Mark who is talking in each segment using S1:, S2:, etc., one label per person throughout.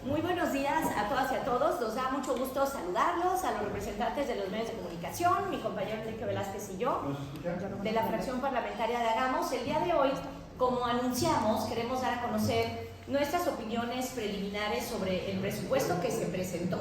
S1: Muy buenos días a todas y a todos. Nos da mucho gusto saludarlos, a los representantes de los medios de comunicación, mi compañero Enrique Velázquez y yo, de la fracción parlamentaria de Hagamos. El día de hoy, como anunciamos, queremos dar a conocer nuestras opiniones preliminares sobre el presupuesto que se presentó.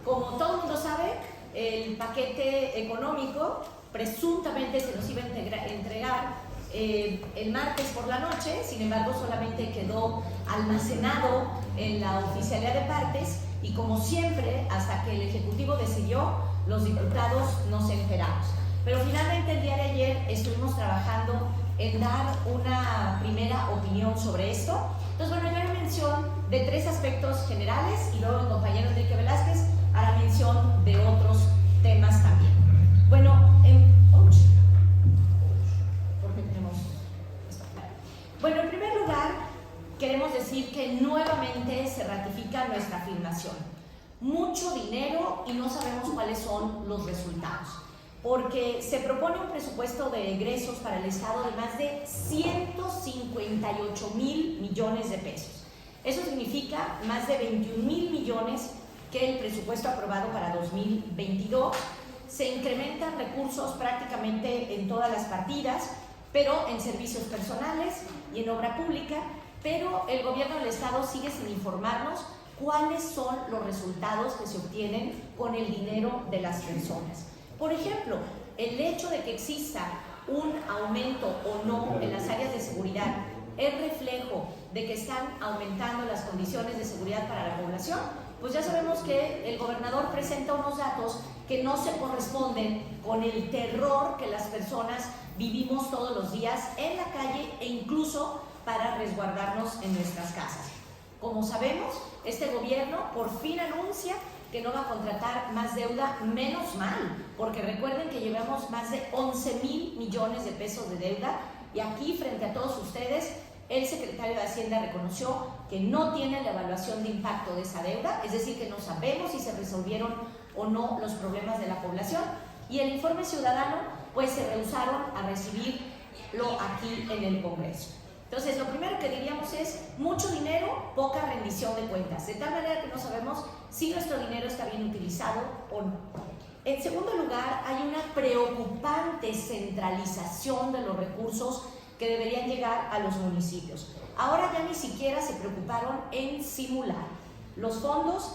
S1: Como todo el mundo sabe, el paquete económico presuntamente se nos iba a entregar el martes por la noche, sin embargo solamente quedó almacenado en la oficialía de partes y como siempre, hasta que el Ejecutivo decidió, los diputados nos enteramos. Pero finalmente el día de ayer estuvimos trabajando en dar una primera opinión sobre esto. Entonces, bueno, yo haré mención de tres aspectos generales y luego el compañero Enrique Velázquez hará mención de otros temas también. Bueno, en primer lugar, queremos decir que nuevamente se ratifica nuestra afirmación. Mucho dinero y no sabemos cuáles son los resultados, porque se propone un presupuesto de egresos para el Estado de más de 158,000 millones de pesos. Eso significa más de 21,000 millones que el presupuesto aprobado para 2022. Se incrementan recursos prácticamente en todas las partidas, pero en servicios personales y en obra pública, pero el gobierno del Estado sigue sin informarnos cuáles son los resultados que se obtienen con el dinero de las personas. Por ejemplo, el hecho de que exista un aumento o no en las áreas de seguridad es reflejo de que están aumentando las condiciones de seguridad para la población. Pues ya sabemos que el gobernador presenta unos datos que no se corresponden con el terror que las personas vivimos todos los días en la calle e incluso para resguardarnos en nuestras casas. Como sabemos, este gobierno por fin anuncia que no va a contratar más deuda, menos mal, porque recuerden que llevamos más de 11,000 millones de pesos de deuda y aquí frente a todos ustedes el secretario de Hacienda reconoció que no tiene la evaluación de impacto de esa deuda, es decir, que no sabemos si se resolvieron o no los problemas de la población, y el informe ciudadano pues se rehusaron a recibirlo aquí en el Congreso. Entonces, lo primero que diríamos es mucho dinero, poca rendición de cuentas, de tal manera que no sabemos si nuestro dinero está bien utilizado o no. En segundo lugar, hay una preocupante centralización de los recursos que deberían llegar a los municipios. Ahora ya ni siquiera se preocuparon en simular los fondos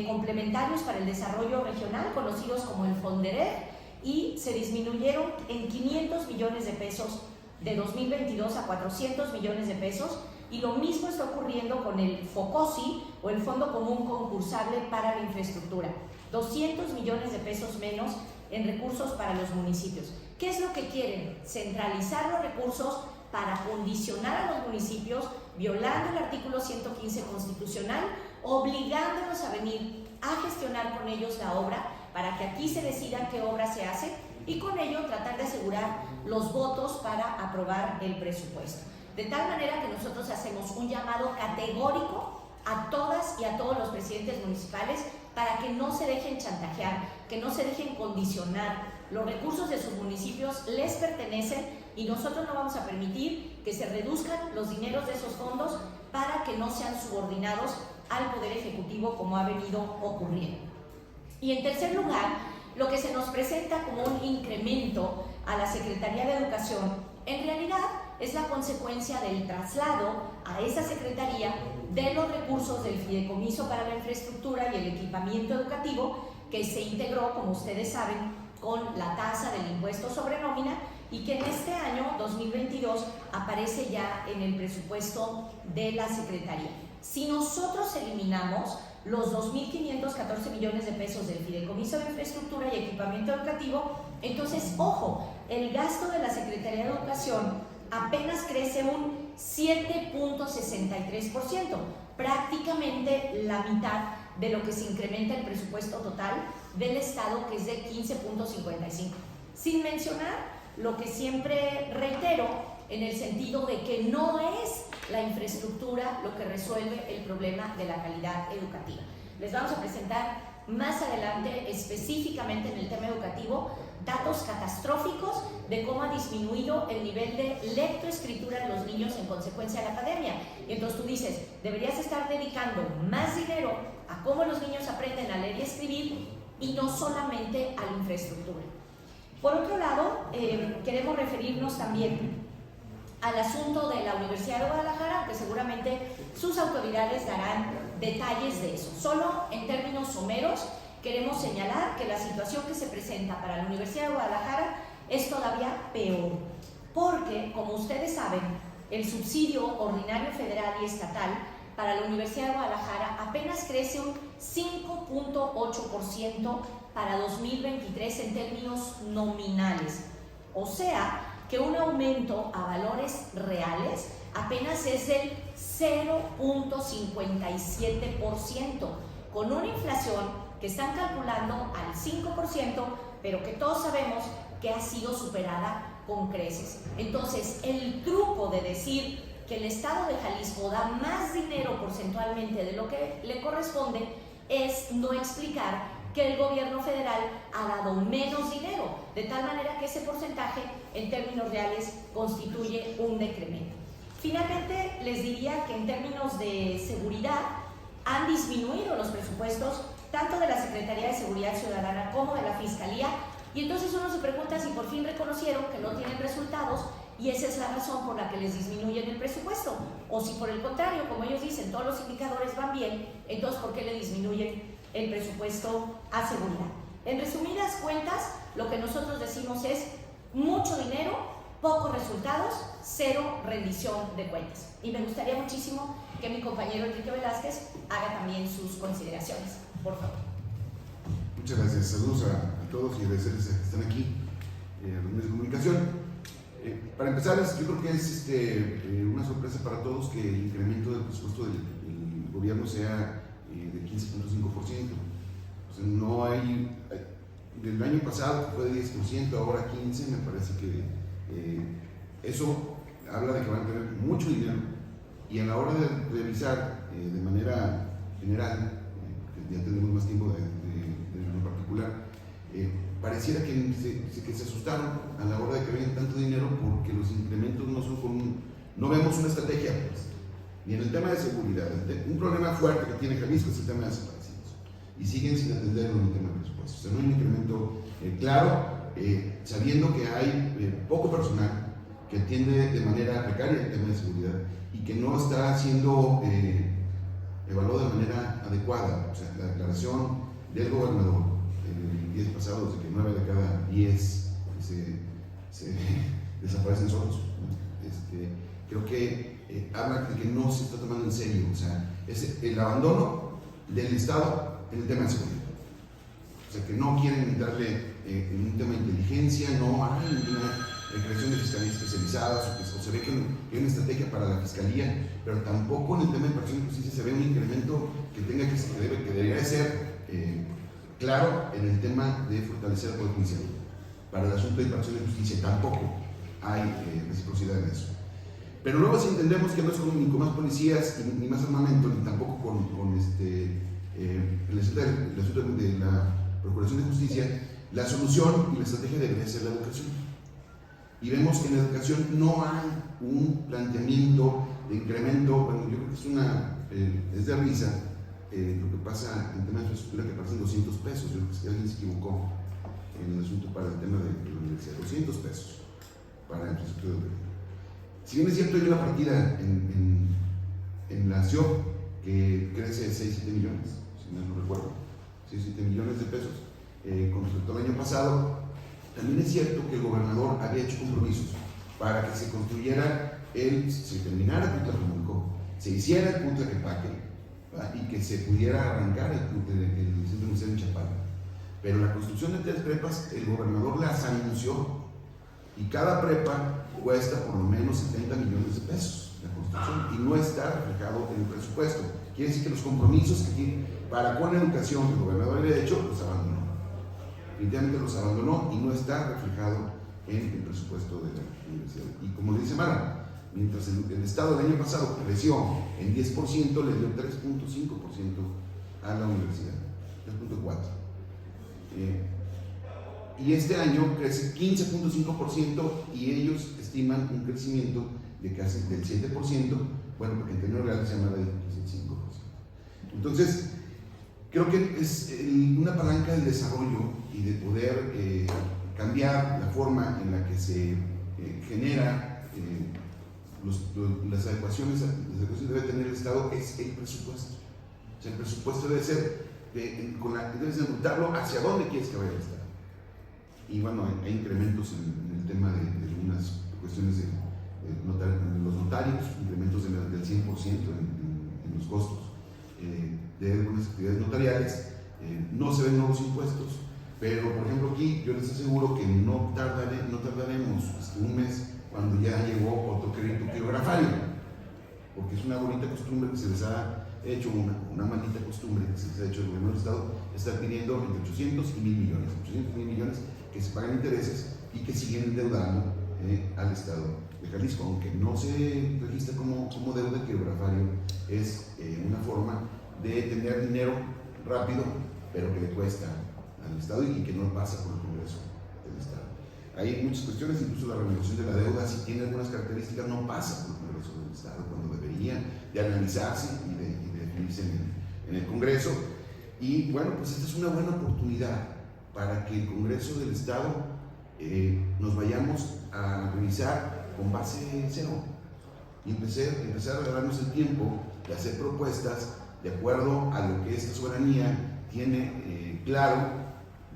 S1: complementarios para el desarrollo regional, conocidos como el Fonderer, y se disminuyeron en 500 millones de pesos de 2022 a 400 millones de pesos, y lo mismo está ocurriendo con el FOCOSI o el Fondo Común Concursable para la Infraestructura, 200 millones de pesos menos en recursos para los municipios. ¿Qué es lo que quieren? Centralizar los recursos para condicionar a los municipios, violando el artículo 115 constitucional, obligándolos a venir a gestionar con ellos la obra para que aquí se decida qué obra se hace y con ello tratar de asegurar los votos para aprobar el presupuesto. De tal manera que nosotros hacemos un llamado categórico a todas y a todos los presidentes municipales para que no se dejen chantajear, que no se dejen condicionar. Los recursos de sus municipios les pertenecen y nosotros no vamos a permitir que se reduzcan los dineros de esos fondos para que no sean subordinados al Poder Ejecutivo como ha venido ocurriendo. Y en tercer lugar, lo que se nos presenta como un incremento a la Secretaría de Educación, en realidad es la consecuencia del traslado a esa Secretaría de los recursos del Fideicomiso para la Infraestructura y el Equipamiento Educativo, que se integró, como ustedes saben, con la tasa del impuesto sobre nómina y que en este año 2022 aparece ya en el presupuesto de la Secretaría. Si nosotros eliminamos los 2.514 millones de pesos del Fideicomiso de Infraestructura y Equipamiento Educativo, entonces, ojo, el gasto de la Secretaría de Educación apenas crece un 7.63%, prácticamente la mitad de lo que se incrementa el presupuesto total del Estado, que es de 15.55%. Sin mencionar lo que siempre reitero, en el sentido de que no es la infraestructura lo que resuelve el problema de la calidad educativa. Les vamos a presentar más adelante, específicamente en el tema educativo, datos catastróficos de cómo ha disminuido el nivel de lectoescritura de los niños en consecuencia de la pandemia. Y entonces tú dices, deberías estar dedicando más dinero a cómo los niños aprenden a leer y escribir y no solamente a la infraestructura. Por otro lado, queremos referirnos también al asunto de la Universidad de Guadalajara, que seguramente sus autoridades darán detalles de eso. Solo en términos someros queremos señalar que la situación que se presenta para la Universidad de Guadalajara es todavía peor, porque, como ustedes saben, el subsidio ordinario federal y estatal para la Universidad de Guadalajara apenas crece un 5.8% para 2023 en términos nominales. O sea, que un aumento a valores reales apenas es del 0.57%, con una inflación que están calculando al 5%, pero que todos sabemos que ha sido superada con creces. Entonces, el truco de decir que el Estado de Jalisco da más dinero porcentualmente de lo que le corresponde es no explicar que el gobierno federal ha dado menos dinero, de tal manera que ese porcentaje en términos reales constituye un decremento. Finalmente, les diría que en términos de seguridad han disminuido los presupuestos tanto de la Secretaría de Seguridad Ciudadana como de la Fiscalía, y entonces uno se pregunta si por fin reconocieron que no tienen resultados y esa es la razón por la que les disminuyen el presupuesto, o si por el contrario, como ellos dicen, todos los indicadores van bien, entonces ¿por qué le disminuyen el presupuesto a seguridad? En resumidas cuentas, lo que nosotros decimos es mucho dinero, pocos resultados, cero rendición de cuentas. Y me gustaría muchísimo que mi compañero Enrique Velázquez haga también sus consideraciones. Por favor.
S2: Muchas gracias. Saludos a todos y agradecerles que están aquí en los medios de comunicación. Para empezar, yo creo que es una sorpresa para todos que el incremento del presupuesto del gobierno sea de 15.5%. O sea, no hay, del año pasado fue de 10%, ahora 15%, me parece que eso habla de que van a tener mucho dinero, y a la hora de revisar de manera general, porque ya tenemos más tiempo de lo particular, pareciera que se asustaron a la hora de que vean tanto dinero, porque los incrementos no son no vemos una estrategia, pues. Y en el tema de seguridad, un problema fuerte que tiene Jalisco es el tema de desaparecidos, y siguen sin atenderlo en el tema de presupuesto. O sea, no hay un incremento claro, sabiendo que hay poco personal que atiende de manera precaria el tema de seguridad y que no está siendo evaluado de manera adecuada. O sea, la declaración del gobernador el 10 pasado de que 9 de cada 10 se desaparecen solos, ¿no? Creo que habla de que no se está tomando en serio, o sea, es el abandono del Estado en el tema de seguridad. O sea, que no quieren darle en un tema de inteligencia, no hay una creación de fiscalías especializadas, o se ve que hay una estrategia para la fiscalía, pero tampoco en el tema de impartición de justicia se ve un incremento que debería de ser claro en el tema de fortalecer el Poder Judicial. Para el asunto de impartición de justicia tampoco hay reciprocidad en eso. Pero luego, si entendemos que no es ni con más policías, ni más armamento, ni tampoco con el asunto de la Procuración de Justicia, la solución y la estrategia debería ser la educación. Y vemos que en la educación no hay un planteamiento de incremento. Bueno, yo creo que es de risa lo que pasa en tema de infraestructura, que pasan 200 pesos. Yo creo que alguien se equivocó en el asunto para el tema de la universidad. 200 pesos para la infraestructura educativa. Si bien es cierto, hay una partida en la CIO que crece 6-7 millones, si mal no recuerdo, 6-7 millones de pesos con respecto al año pasado. También es cierto que el gobernador había hecho compromisos para que se construyera se terminara el Punta Jamulco, se hiciera el Punta Quepaque, y que se pudiera arrancar el centro universitario en Chapala. Pero la construcción de 3 prepas, el gobernador las anunció, y cada prepa cuesta por lo menos 70 millones de pesos la construcción, y no está reflejado en el presupuesto. Quiere decir que los compromisos que tiene para con la educación que el gobernador había hecho, los abandonó. Definitivamente los abandonó y no está reflejado en el presupuesto de la universidad. Y como le dice Mara, mientras el Estado el año pasado creció en 10%, le dio 3.5% a la universidad, 3.4%. Y este año crece 15.5% y ellos estiman un crecimiento de casi del 7%, bueno, porque en términos reales se llama del 5%. Entonces, creo que es una palanca del desarrollo y de poder cambiar la forma en la que se genera las adecuaciones que debe tener el Estado es el presupuesto. O sea, el presupuesto debe ser, debes de notarlo hacia dónde quieres que vaya el Estado. Y bueno, hay incrementos en el tema de algunas cuestiones de los notarios, incrementos del 100% en los costos de algunas actividades notariales. No se ven nuevos impuestos, pero por ejemplo aquí yo les aseguro que no tardaremos un mes cuando ya llegó otro crédito quirografario, porque es una bonita costumbre que se les ha hecho, una maldita costumbre que se les ha hecho el gobierno del Estado, estar pidiendo entre 800 y 1,000 millones, 800 y 1,000 millones que se pagan intereses y que siguen endeudando al Estado de Jalisco, aunque no se registra como deuda. Quirografario es una forma de tener dinero rápido, pero que le cuesta al Estado y que no pasa por el Congreso del Estado. Hay muchas cuestiones, incluso la renegociación de la deuda, si tiene algunas características, no pasa por el Congreso del Estado, cuando debería de analizarse y de definirse en el Congreso. Y bueno, pues esta es una buena oportunidad para que el Congreso del Estado nos vayamos a revisar con base cero y empezar a darnos el tiempo de hacer propuestas de acuerdo a lo que esta soberanía tiene claro,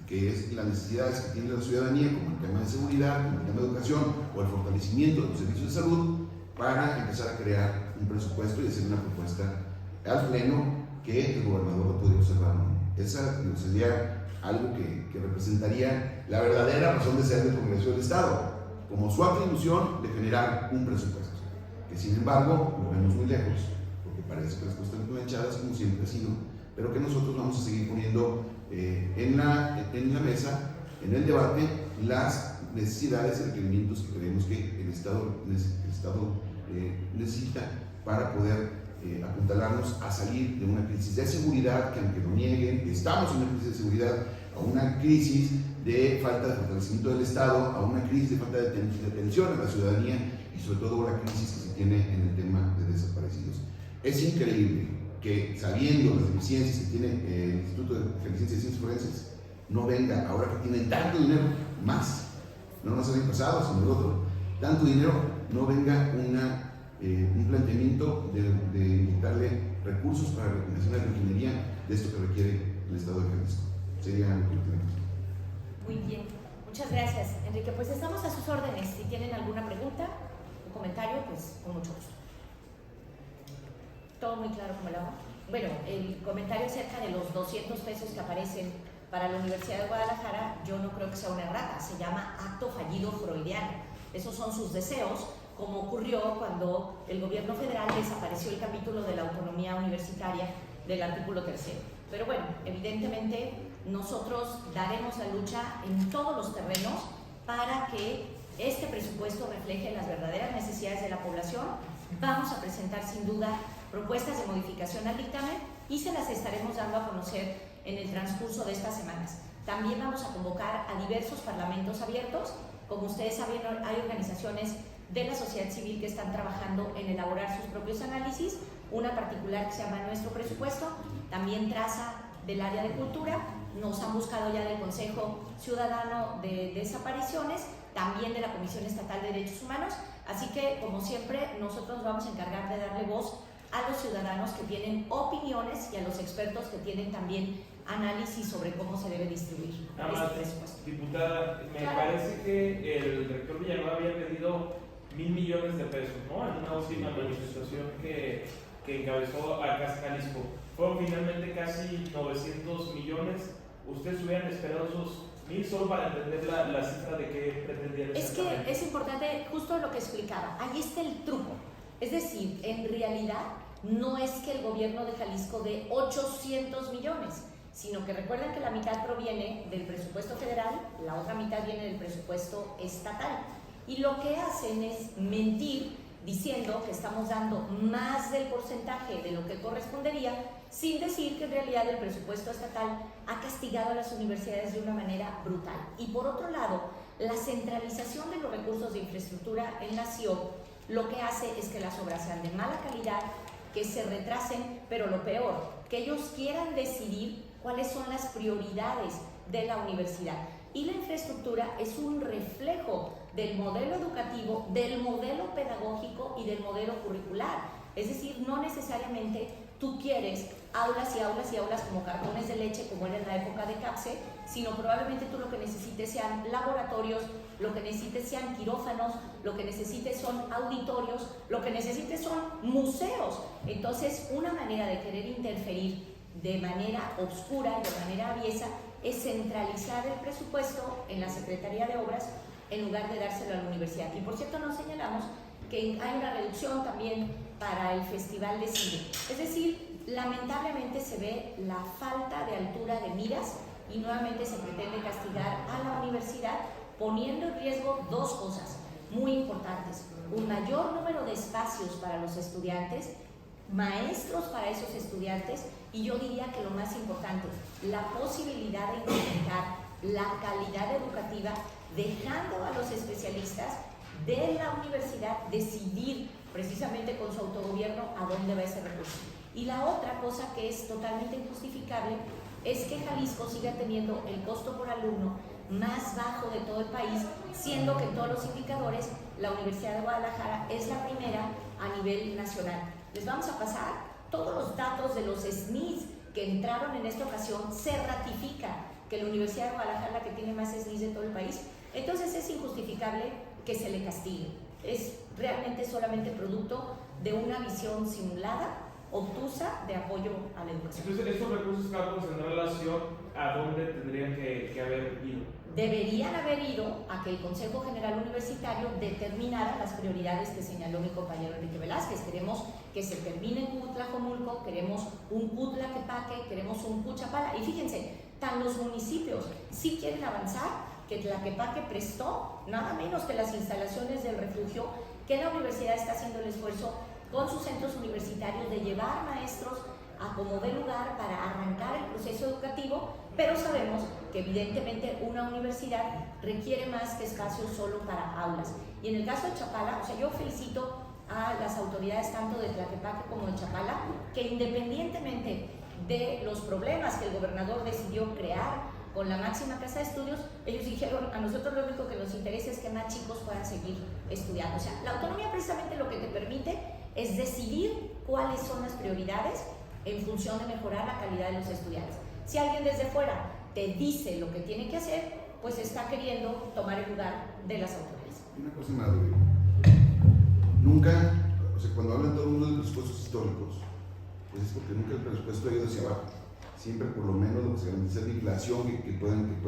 S2: que es las necesidades que tiene la ciudadanía, como el tema de seguridad, como el tema de educación o el fortalecimiento de los servicios de salud, para empezar a crear un presupuesto y hacer una propuesta al pleno que el gobernador lo pudiera observar. Esa sería algo que representaría la verdadera razón de ser del Congreso del Estado, como su atribución de generar un presupuesto, que sin embargo lo vemos muy lejos, porque parece que las cosas están planchadas como siempre ha sido, pero que nosotros vamos a seguir poniendo en la mesa, en el debate, las necesidades y requerimientos que creemos que el Estado necesita para poder apuntalarnos a salir de una crisis de seguridad, que aunque lo nieguen, estamos en una crisis de seguridad, a una crisis de falta de fortalecimiento del Estado, a una crisis de falta de atención a la ciudadanía y sobre todo a la crisis que se tiene en el tema de desaparecidos. Es increíble que, sabiendo las deficiencias que tiene el Instituto de Inteligencia y Ciencias Forenses, no venga, ahora que tienen tanto dinero, más, no nos han pasado, sino el otro, tanto dinero, no venga un planteamiento de inyectarle recursos para la recomendación de la ingeniería de esto que requiere el Estado de Jalisco. Sería lo que tenemos.
S1: Muy bien, muchas gracias, Enrique. Pues estamos a sus órdenes. Si tienen alguna pregunta o comentario, pues con mucho gusto. Todo muy claro como el agua. Bueno, el comentario acerca de los 200 pesos que aparecen para la Universidad de Guadalajara, yo no creo que sea una errata, se llama acto fallido freudiano. Esos son sus deseos, como ocurrió cuando el gobierno federal desapareció el capítulo de la autonomía universitaria del artículo 3. Pero bueno, evidentemente nosotros daremos la lucha en todos los terrenos para que este presupuesto refleje las verdaderas necesidades de la población. Vamos a presentar sin duda propuestas de modificación al dictamen y se las estaremos dando a conocer en el transcurso de estas semanas. También vamos a convocar a diversos parlamentos abiertos. Como ustedes saben, hay organizaciones de la sociedad civil que están trabajando en elaborar sus propios análisis, una particular que se llama Nuestro Presupuesto, también traza del área de cultura, nos han buscado ya del Consejo Ciudadano de Desapariciones, también de la Comisión Estatal de Derechos Humanos, así que como siempre nosotros nos vamos a encargar de darle voz a los ciudadanos que tienen opiniones y a los expertos que tienen también análisis sobre cómo se debe distribuir este presupuesto.
S3: Diputada, me parece que el rector Villanueva había pedido 1,000 millones de pesos, ¿no? En una última manifestación que encabezó a Casa Jalisco. Fueron finalmente casi 900 millones. ¿Ustedes hubieran esperado esos 1,000 solo para entender la cifra de qué pretendían?
S1: Es que es importante, justo lo que explicaba, ahí está el truco. Es decir, en realidad no es que el gobierno de Jalisco dé 800 millones, sino que recuerden que la mitad proviene del presupuesto federal, la otra mitad viene del presupuesto estatal. Y lo que hacen es mentir diciendo que estamos dando más del porcentaje de lo que correspondería, sin decir que en realidad el presupuesto estatal ha castigado a las universidades de una manera brutal. Y por otro lado, la centralización de los recursos de infraestructura en la CIO lo que hace es que las obras sean de mala calidad, que se retrasen, pero lo peor, que ellos quieran decidir cuáles son las prioridades de la universidad. Y la infraestructura es un reflejo del modelo educativo, del modelo pedagógico y del modelo curricular. Es decir, no necesariamente tú quieres aulas y aulas y aulas como cartones de leche, como era en la época de CAPSE, sino probablemente tú lo que necesites sean laboratorios, lo que necesites sean quirófanos, lo que necesites son auditorios, lo que necesites son museos. Entonces, una manera de querer interferir de manera oscura y de manera aviesa es centralizar el presupuesto en la Secretaría de Obras en lugar de dárselo a la universidad. Y por cierto, nos señalamos que hay una reducción también para el Festival de Cine. Es decir, lamentablemente se ve la falta de altura de miras y nuevamente se pretende castigar a la universidad poniendo en riesgo dos cosas muy importantes: un mayor número de espacios para los estudiantes, maestros para esos estudiantes y yo diría que lo más importante, la posibilidad de incrementar la calidad educativa, dejando a los especialistas de la universidad decidir precisamente con su autogobierno a dónde va ese recurso. Y la otra cosa que es totalmente injustificable es que Jalisco siga teniendo el costo por alumno más bajo de todo el país, siendo que en todos los indicadores la Universidad de Guadalajara es la primera a nivel nacional. Les vamos a pasar todos los datos de los SNIs que entraron en esta ocasión. Se ratifica que la Universidad de Guadalajara es la que tiene más SNIs de todo el país. Entonces es injustificable que se le castigue. Es realmente solamente producto de una visión simulada, obtusa, de apoyo a la educación.
S3: Entonces, estos recursos, Carlos, en relación a dónde tendrían que haber ido.
S1: Deberían haber ido a que el Consejo General Universitario determinara las prioridades que señaló mi compañero Enrique Velázquez. Queremos que se termine CUT Tlajomulco, queremos un CUT Tlaquepaque, queremos un CUT Chapala. Y fíjense, tan los municipios sí quieren avanzar que Tlaquepaque prestó nada menos que las instalaciones del refugio, que la universidad está haciendo el esfuerzo con sus centros universitarios de llevar maestros a como dé lugar para arrancar el proceso educativo, pero sabemos que evidentemente una universidad requiere más que espacios solo para aulas. Y en el caso de Chapala, o sea, yo felicito a las autoridades tanto de Tlaquepaque como de Chapala, que independientemente de los problemas que el gobernador decidió crear con la máxima casa de estudios, ellos dijeron, a nosotros lo único que nos interesa es que más chicos puedan seguir estudiando. O sea, la autonomía precisamente lo que te permite es decidir cuáles son las prioridades en función de mejorar la calidad de los estudiantes. Si alguien desde fuera te dice lo que tiene que hacer, pues está queriendo tomar el lugar de las autoridades.
S2: Una cosa más, nunca, o sea, cuando hablan todo el mundo de presupuestos históricos, pues es porque nunca el presupuesto ha ido hacia abajo. Siempre por lo menos lo que se garantiza es la inflación que puedan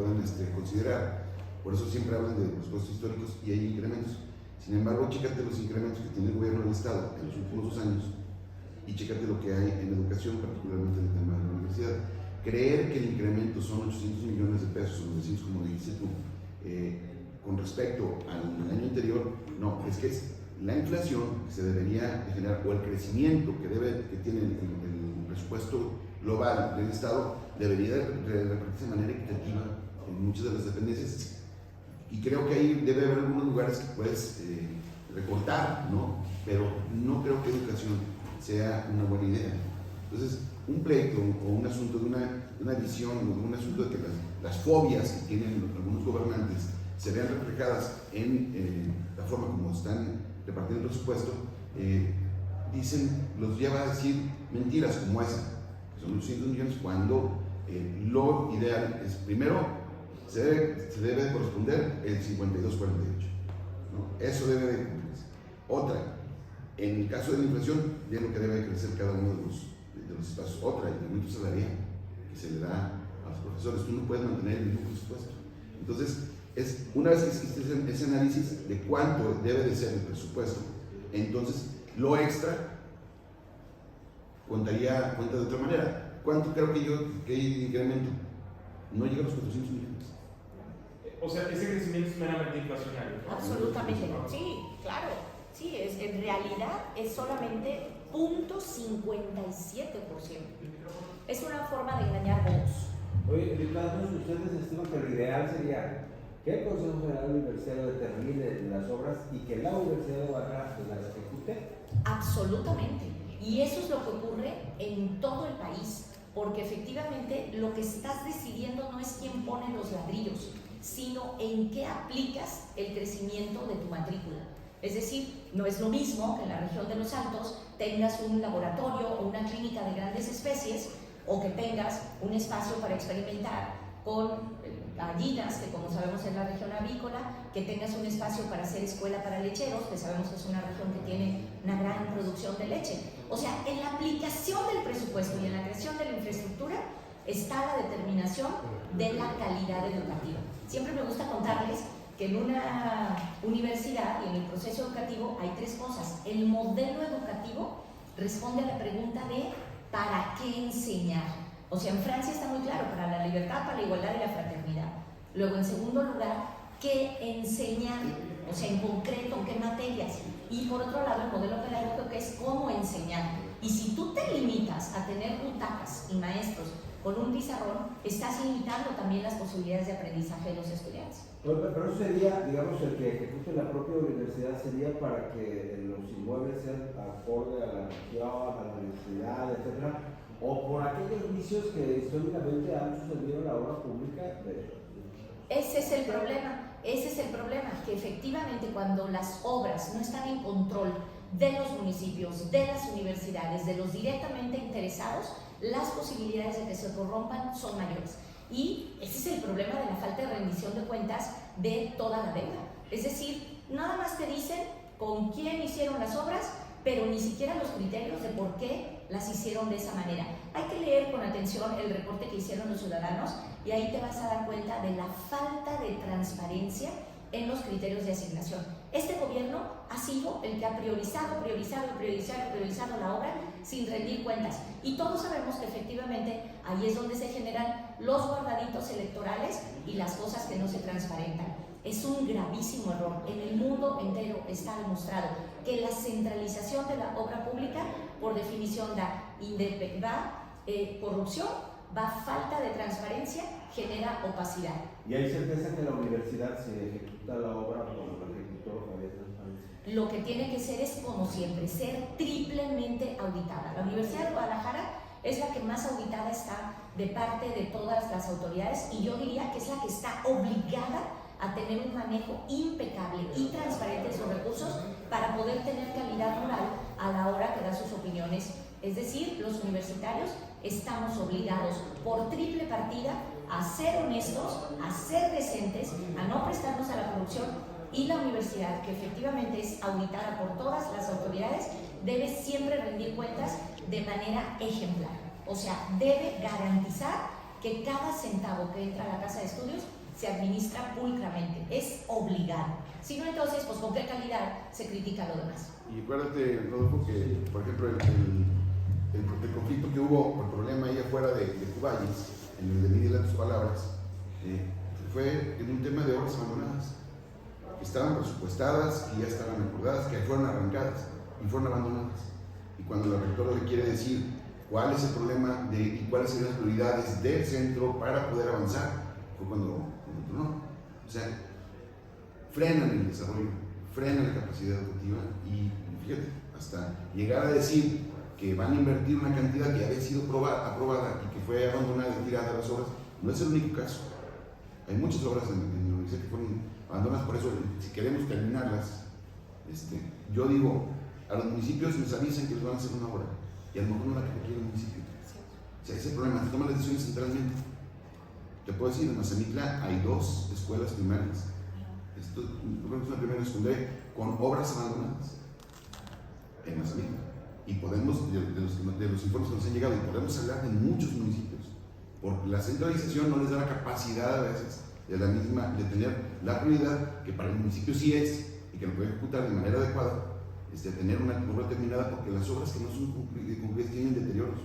S2: considerar. Por eso siempre hablan de presupuestos históricos y hay incrementos. Sin embargo, chécate los incrementos que tiene el gobierno del Estado en los últimos 2 años y chécate lo que hay en educación, particularmente en el tema de la universidad. Creer que el incremento son 800 millones de pesos, o 900 como dijiste tú, con respecto al año anterior, no, es que es la inflación que se debería de generar o el crecimiento que tiene el presupuesto global del Estado debería de repartirse de manera equitativa en muchas de las dependencias. Y creo que ahí debe haber algunos lugares que puedes recortar, ¿no? Pero no creo que educación sea una buena idea. Entonces, un pleito o un asunto de una visión o de un asunto de que las fobias que tienen algunos gobernantes se vean reflejadas en la forma como están repartiendo el presupuesto, los lleva a decir mentiras como esa, que son 800 millones, cuando lo ideal es, primero, se debe de corresponder el 52-48, ¿no? Eso debe de cumplirse. Otra, en el caso de la inflación, ya lo que debe crecer cada uno de los espacios. Otra, el incremento salarial que se le da a los profesores. Tú no puedes mantener el mismo presupuesto. Entonces, una vez que existe ese análisis de cuánto debe de ser el presupuesto, entonces lo extra cuenta de otra manera. ¿Cuánto creo que hay de incremento? No llega a los 400 millones.
S3: O sea, ese crecimiento es meramente inflacionario, ¿no?
S1: Absolutamente no. Sí, claro. Sí, en realidad es solamente 0.57%. Es una forma de engañar votos.
S4: Oye, diputados, ustedes estiman que lo ideal sería que el Consejo General Universitario determine las obras y que la Universidad de Guadalajara las ejecute.
S1: Absolutamente. Y eso es lo que ocurre en todo el país. porque efectivamente lo que estás decidiendo no es quién pone los ladrillos, sino en qué aplicas el crecimiento de tu matrícula. Es decir, no es lo mismo que en la región de los Altos tengas un laboratorio o una clínica de grandes especies, o que tengas un espacio para experimentar con gallinas, que como sabemos es la región avícola, que tengas un espacio para hacer escuela para lecheros, que sabemos que es una región que tiene una gran producción de leche. O sea, en la aplicación del presupuesto y en la creación de la infraestructura está la determinación de la calidad educativa. Siempre me gusta contarles que en una universidad y en el proceso educativo hay tres cosas. El modelo educativo responde a la pregunta de ¿para qué enseñar? O sea, en Francia está muy claro, para la libertad, para la igualdad y la fraternidad. Luego, en segundo lugar, ¿qué enseñar? O sea, en concreto, ¿qué materias? Y por otro lado, el modelo pedagógico, que es cómo enseñar. Y si tú te limitas a tener butacas y maestros con un pizarrón, estás limitando también las posibilidades de aprendizaje de los estudiantes.
S4: Pero eso sería, digamos, el que ejecute la propia universidad sería para que los inmuebles sean acorde a la región, a la universidad, etcétera, o por aquellos vicios que históricamente han sucedido en la obra pública.
S1: Ese es el problema, que efectivamente cuando las obras no están en control de los municipios, de las universidades, de los directamente interesados, las posibilidades de que se corrompan son mayores. Y ese es el problema de la falta de rendición de cuentas de toda la deuda. Es decir, nada más te dicen con quién hicieron las obras, pero ni siquiera los criterios de por qué las hicieron de esa manera. Hay que leer con atención el reporte que hicieron los ciudadanos y ahí te vas a dar cuenta de la falta de transparencia en los criterios de asignación. Este gobierno ha sido el que ha priorizado la obra sin rendir cuentas. Y todos sabemos que efectivamente ahí es donde se generan los guardaditos electorales y las cosas que no se transparentan. Es un gravísimo error. En el mundo entero está demostrado que la centralización de la obra pública, por definición, da corrupción, va falta de transparencia, genera opacidad.
S4: ¿Y hay certeza que la universidad se ejecuta la obra como la ejecutó Javier Transparencia?
S1: Lo que tiene que ser es, como siempre, ser triplemente auditada. La Universidad de Guadalajara es la que más auditada está de parte de todas las autoridades y yo diría que es la que está obligada a tener un manejo impecable y transparente de sus recursos para poder tener calidad moral a la hora que da sus opiniones. Es decir, los universitarios estamos obligados por triple partida a ser honestos, a ser decentes, a no prestarnos a la corrupción, y la universidad, que efectivamente es auditada por todas las autoridades, debe siempre rendir cuentas de manera ejemplar. O sea, debe garantizar que cada centavo que entra a la casa de estudios se administra pulcramente, es obligado. Si no, entonces, pues con qué calidad se critica lo demás.
S2: Y acuérdate, Rodolfo, que por ejemplo el conflicto que hubo, el problema ahí afuera de Cuballes, en el de Miguel de tus palabras, fue en un tema de obras abandonadas, que estaban presupuestadas, que ya estaban acordadas, que fueron arrancadas y fueron abandonadas. Y cuando la rectora le quiere decir cuál es el problema y cuáles son las prioridades del centro para poder avanzar, fue cuando no. O sea, frenan el desarrollo, frenan la capacidad educativa y fíjate, hasta llegar a decir que van a invertir una cantidad que había sido aprobada y que fue abandonada y tirada a las obras, no es el único caso. Hay muchas obras en la universidad que fueron abandonadas, por eso si queremos terminarlas, yo digo, a los municipios nos avisan que les van a hacer una obra y a lo mejor no la que quiere el municipio. O sea, ese es el problema, se toman las decisiones centralmente. Te puedo decir, en Mazamitla hay 2 escuelas primarias. Esto es una primera secundaria con obras abandonadas en Mazamitla. Y podemos, de los informes que nos han llegado, y podemos hablar de muchos municipios, porque la centralización no les da la capacidad a veces de tener la prioridad que para el municipio sí es, y que lo puede ejecutar de manera adecuada, tener una obra terminada, porque las obras que no son concluidas tienen deterioros.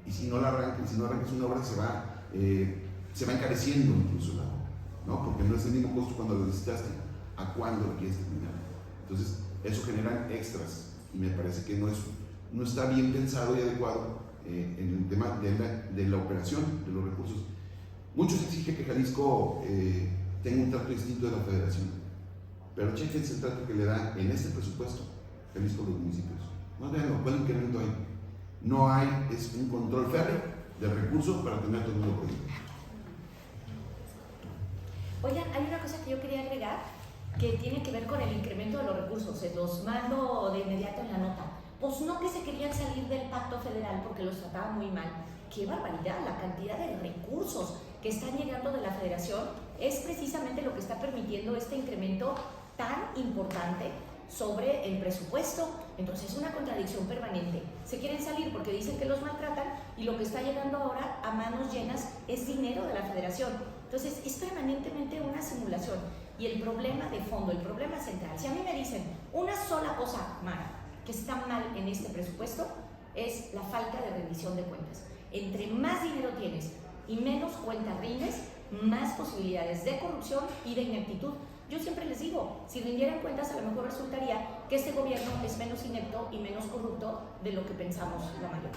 S2: Y si no arrancas una obra, se va encareciendo incluso la obra, ¿no? Porque no es el mismo costo cuando lo licitaste a cuando lo quieres terminar. Entonces, eso genera extras y me parece que no está bien pensado y adecuado en el tema de la operación de los recursos. Muchos exigen que Jalisco tenga un trato distinto de la federación, pero chequense el trato que le da en este presupuesto Jalisco a los municipios. No vean cuál incremento hay. No hay un control férreo del recurso para tener todo el mundo por ahí.
S1: Oigan, hay una cosa que yo quería agregar que tiene que ver con el incremento de los recursos. Se los mando de inmediato en la nota. Pues no que se querían salir del pacto federal porque los trataba muy mal. ¡Qué barbaridad! La cantidad de recursos que están llegando de la federación es precisamente lo que está permitiendo este incremento tan importante sobre el presupuesto. Entonces es una contradicción permanente. Se quieren salir porque dicen que los maltratan y lo que está llegando ahora a manos llenas es dinero de la federación. Entonces es permanentemente una simulación. Y el problema de fondo, el problema central, si a mí me dicen una sola cosa, Mara, que está mal en este presupuesto, es la falta de rendición de cuentas. Entre más dinero tienes y menos cuentas rindes, más posibilidades de corrupción y de ineptitud. Yo siempre les digo, si rindieran cuentas, a lo mejor resultaría que este gobierno es menos inepto y menos corrupto de lo que pensamos la mayoría.